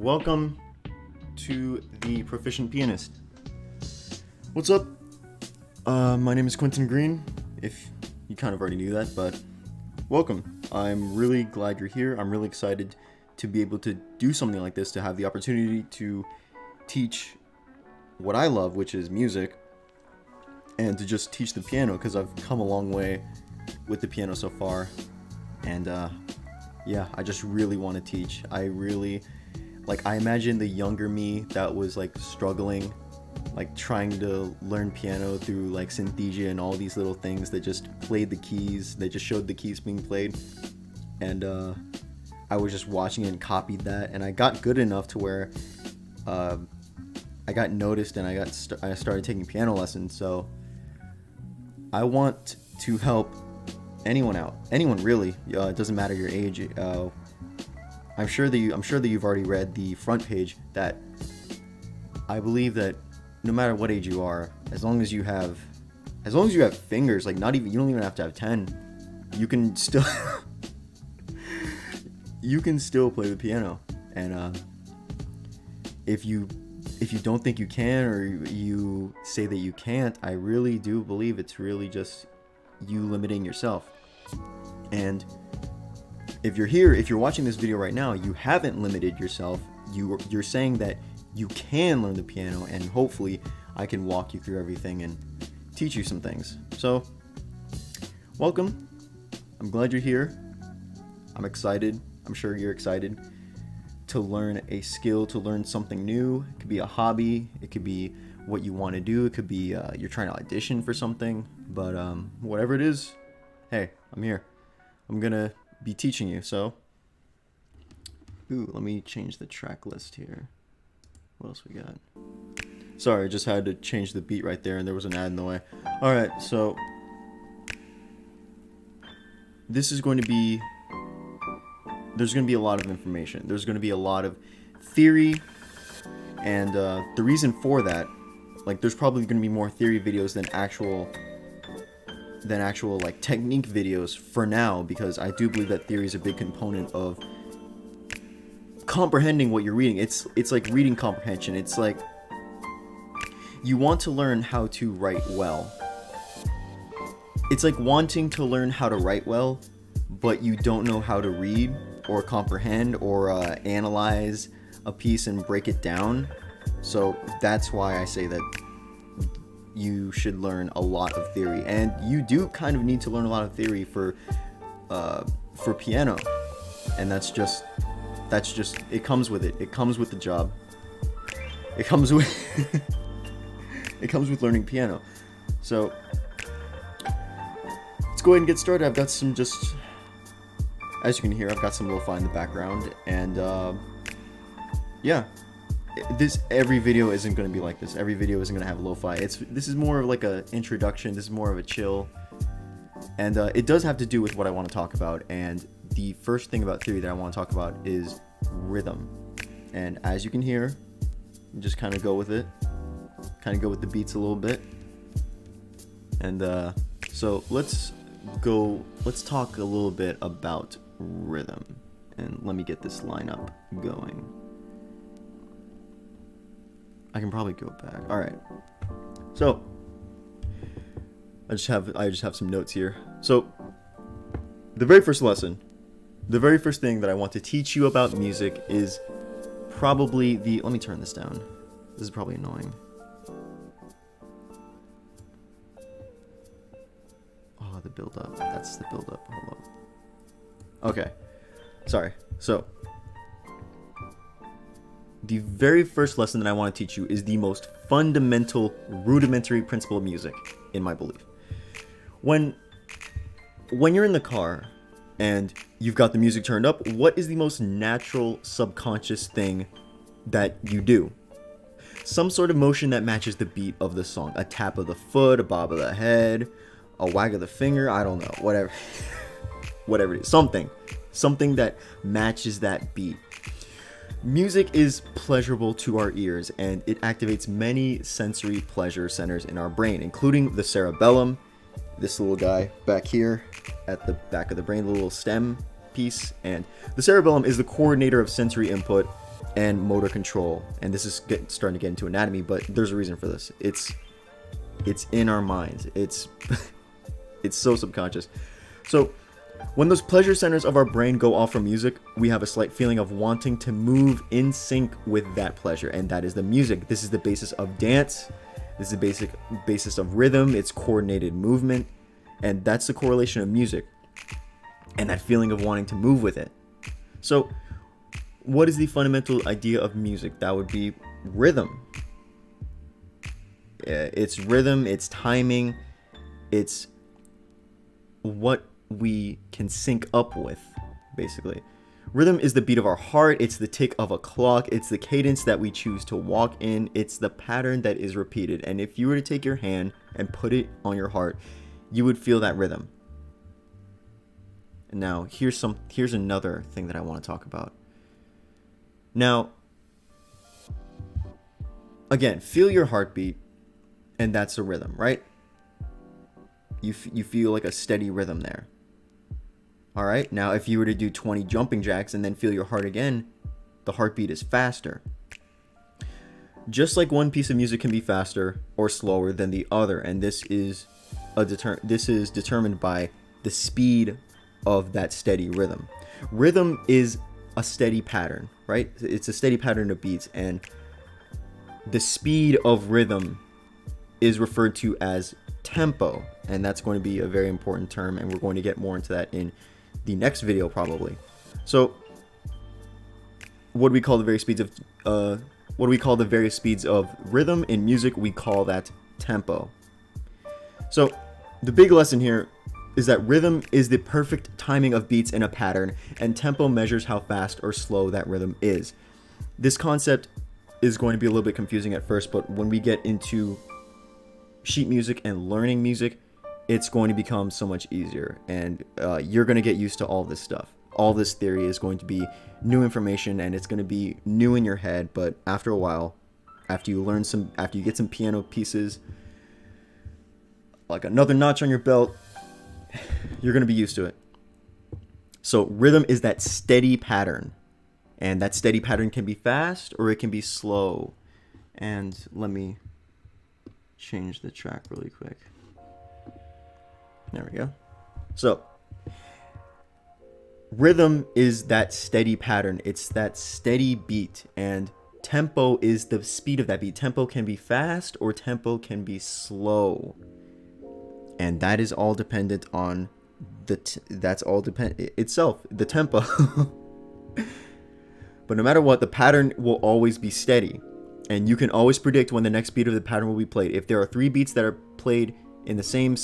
Welcome to the Proficient Pianist. What's up? My name is Quentin Green, if you kind of already knew that, but welcome. I'm really glad you're here. I'm really excited to be able to do something like this, to have the opportunity to teach what I love, which is music, and to just teach the piano, because I've come a long way with the piano so far, and yeah, I just really want to teach. I imagine the younger me that was like struggling, like trying to learn piano through like synesthesia and all these little things that just played the keys, they just showed the keys being played, and I was just watching it and copied that, and I got good enough to where I got noticed and I started taking piano lessons. So I want to help anyone out, anyone really. It doesn't matter your age. I'm sure that you've already read the front page, that I believe that no matter what age you are, as long as you have fingers, like you don't even have to have 10, you can still play the piano. And if you don't think you can, or you say that you can't, I really do believe it's really just you limiting yourself. And if you're watching this video right now, you haven't limited yourself. You're saying that you can learn the piano, and hopefully I can walk you through everything and teach you some things. So, welcome. I'm glad you're here. I'm excited. I'm sure you're excited to learn a skill, to learn something new. It could be a hobby. It could be what you want to do. It could be you're trying to audition for something. But whatever it is, hey, I'm here. I'm gonna be teaching you. So, let me change the track list here. What else we got? Sorry, I just had to change the beat right there, and there was an ad in the way. All right, so this is going to be. There's going to be a lot of information. There's going to be a lot of theory, and the reason for that, like, there's probably going to be more theory videos than actual like technique videos for now, because I do believe that theory is a big component of comprehending what you're reading. It's like reading comprehension. It's like you want to learn how to write well. It's like wanting to learn how to write well, but you don't know how to read or comprehend or analyze a piece and break it down. So that's why I say that you should learn a lot of theory, and you do kind of need to learn a lot of theory for piano, and that's just it comes with it. It comes with the job. It comes with learning piano. So let's go ahead and get started. I've got some, just as you can hear, I've got some lo-fi in the background, and yeah. Every video isn't going to be like this. Every video isn't going to have lo-fi. This is more of like a introduction. This is more of a chill, and it does have to do with what I want to talk about. And the first thing about theory that I want to talk about is rhythm. And as you can hear, just kind of go with it, kind of go with the beats a little bit. And so let's talk a little bit about rhythm. And let me get this lineup going. I can probably go back. All right. So I just have some notes here. So the very first lesson, the very first thing that I want to teach you about music is probably let me turn this down. This is probably annoying. Oh, the build up. That's the build up. Hold up. Okay. Sorry. So the very first lesson that I want to teach you is the most fundamental, rudimentary principle of music, in my belief. When you're in the car and you've got the music turned up, what is the most natural subconscious thing that you do? Some sort of motion that matches the beat of the song. A tap of the foot, a bob of the head, a wag of the finger, I don't know, whatever. Whatever it is. Something that matches that beat. Music is pleasurable to our ears, and it activates many sensory pleasure centers in our brain, including the cerebellum, this little guy back here at the back of the brain, the little stem piece. And the cerebellum is the coordinator of sensory input and motor control. And this is starting to get into anatomy, but there's a reason for this. It's in our minds. It's it's so subconscious. So when those pleasure centers of our brain go off from music, we have a slight feeling of wanting to move in sync with that pleasure, and that is the music. This is the basis of dance. This is the basic basis of rhythm. It's coordinated movement, and that's the correlation of music and that feeling of wanting to move with it. So what is the fundamental idea of music? That would be rhythm. It's rhythm, it's timing, it's what we can sync up with, basically. Rhythm is the beat of our heart, it's the tick of a clock, it's the cadence that we choose to walk in, it's the pattern that is repeated. And if you were to take your hand and put it on your heart, you would feel that rhythm. And now, here's another thing that I want to talk about. Now, again, feel your heartbeat, and that's a rhythm, right? You feel like a steady rhythm there. All right, now if you were to do 20 jumping jacks and then feel your heart again, the heartbeat is faster. Just like one piece of music can be faster or slower than the other, and this is determined by the speed of that steady rhythm. Rhythm is a steady pattern, right? It's a steady pattern of beats, and the speed of rhythm is referred to as tempo, and that's going to be a very important term, and we're going to get more into that in the next video probably. So what do we call the various speeds of rhythm in music? We call that tempo. So the big lesson here is that rhythm is the perfect timing of beats in a pattern, and tempo measures how fast or slow that rhythm is. This concept is going to be a little bit confusing at first, but when we get into sheet music and learning music, it's going to become so much easier, and you're going to get used to all this stuff. All this theory is going to be new information, and it's going to be new in your head, but after a while, after you get some piano pieces, like another notch on your belt, you're going to be used to it. So rhythm is that steady pattern, and that steady pattern can be fast or it can be slow. And let me change the track really quick. There we go. So rhythm is that steady pattern. It's that steady beat, and tempo is the speed of that beat. Tempo can be fast or tempo can be slow, and that is all dependent on the tempo. But no matter what, the pattern will always be steady, and you can always predict when the next beat of the pattern will be played. If there are 3 beats that are played in the same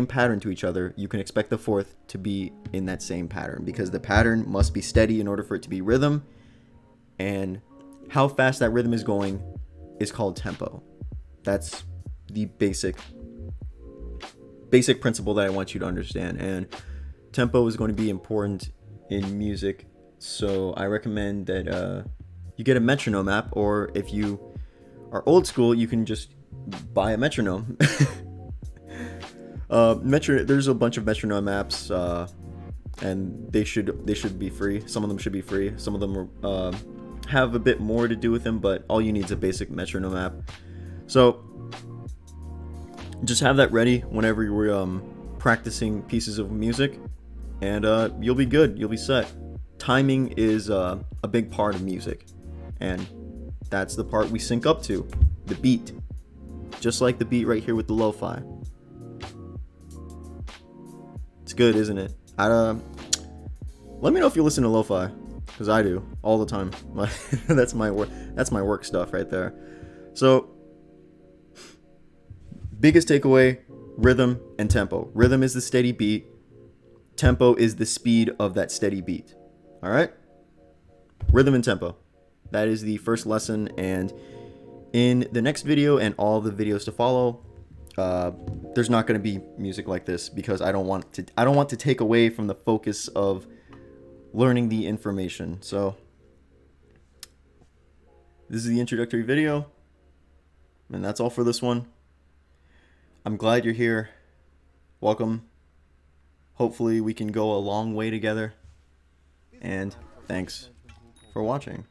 pattern to each other, you can expect the 4th to be in that same pattern, because the pattern must be steady in order for it to be rhythm, and how fast that rhythm is going is called tempo. That's the basic principle that I want you to understand, and tempo is going to be important in music. So I recommend that you get a metronome app, or if you are old school, you can just buy a metronome. There's a bunch of metronome apps, and they should be free. Some of them should be free. Some of them have a bit more to do with them, but all you need is a basic metronome app. So just have that ready whenever you're practicing pieces of music, and you'll be good. You'll be set. Timing is a big part of music, and that's the part we sync up to, the beat. Just like the beat right here with the lo-fi. It's good, isn't it? Let me know if you listen to lo-fi, because I do all the time. That's my work stuff right there. So biggest takeaway: rhythm and tempo. Rhythm is the steady beat. Tempo is the speed of that steady beat. All right? Rhythm and tempo. That is the first lesson, and in the next video and all the videos to follow, there's not going to be music like this, because I don't want to take away from the focus of learning the information. So this is the introductory video, and that's all for this one. I'm glad you're here. Welcome. Hopefully we can go a long way together, and thanks for watching.